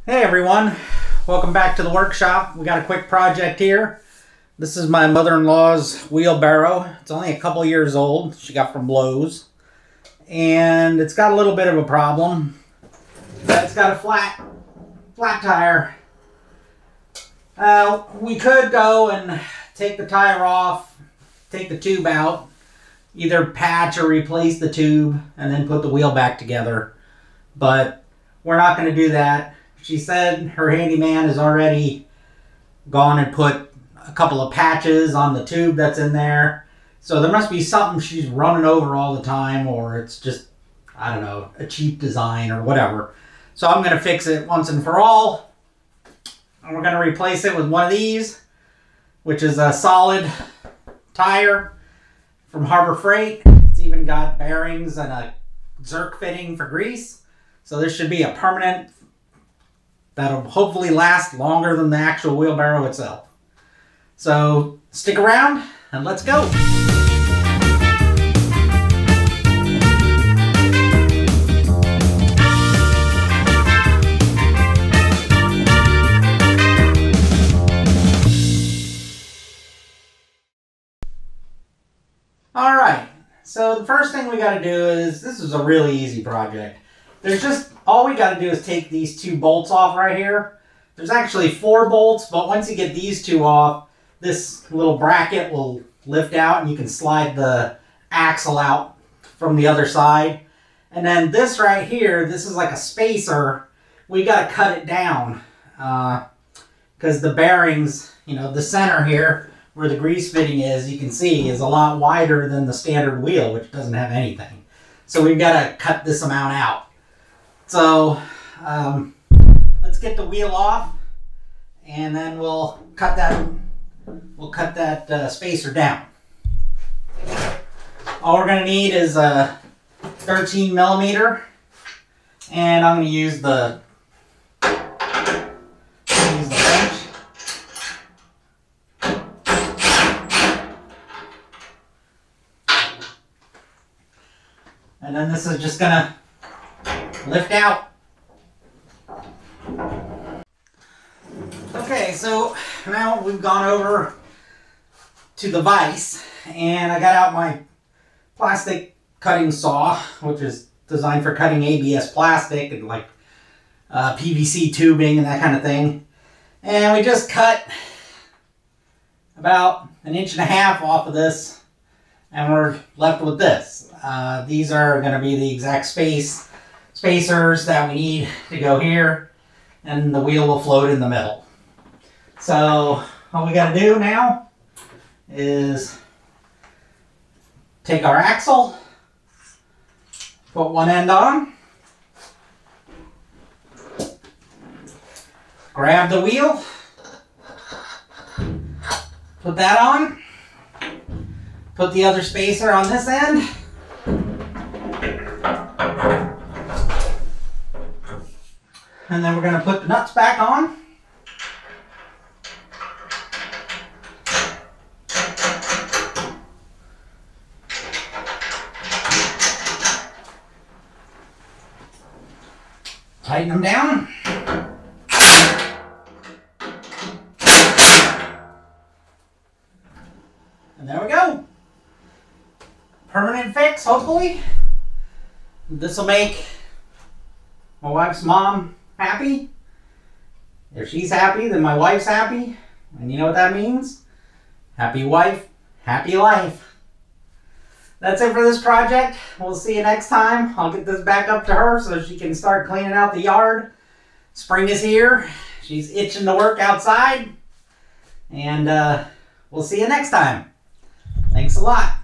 Hey everyone, welcome back to the workshop. We got a quick project here. This is my mother-in-law's wheelbarrow. It's only a couple years old. She got from Lowe's. And it's got a little bit of a problem. It's got a flat tire. We could go and take the tire off, take the tube out, either patch or replace the tube, and then put the wheel back together. But we're not going to do that. She said her handyman has already gone and put a couple of patches on the tube that's in there. So there must be something she's running over all the time, or it's just, I don't know, a cheap design or whatever. So I'm going to fix it once and for all. And we're going to replace it with one of these, which is a solid tire from Harbor Freight. It's even got bearings and a Zerk fitting for grease. So this should be a permanent that'll hopefully last longer than the actual wheelbarrow itself. So stick around and let's go. All right, so the first thing we got to do is, this is a really easy project. There's just, all we got to do is take these two bolts off right here. There's actually 4 bolts, but once you get these two off, this little bracket will lift out and you can slide the axle out from the other side. And then this right here, this is like a spacer. We got to cut it down because the bearings, you know, the center here where the grease fitting is, you can see, is a lot wider than the standard wheel, which doesn't have anything. So we've got to cut this amount out. So let's get the wheel off, and then we'll cut that spacer down. All we're going to need is a 13 millimeter, and I'm going to use the wrench. And then this is just going to lift out. Okay, so now we've gone over to the vise, and I got out my plastic cutting saw, which is designed for cutting ABS plastic and like PVC tubing and that kind of thing. And we just cut about 1.5 inches off of this, and we're left with this. These are going to be the exact spacers that we need to go here, and the wheel will float in the middle. So all we got to do now is take our axle, put one end on, grab the wheel, put that on, put the other spacer on this end, and then we're going to put the nuts back on. Tighten them down. And there we go. Permanent fix, hopefully. This will make my wife's mom happy. If she's happy, then my wife's happy. And you know what that means? Happy wife, happy life. That's it for this project. We'll see you next time. I'll get this back up to her so she can start cleaning out the yard. Spring is here. She's itching to work outside. And we'll see you next time. Thanks a lot.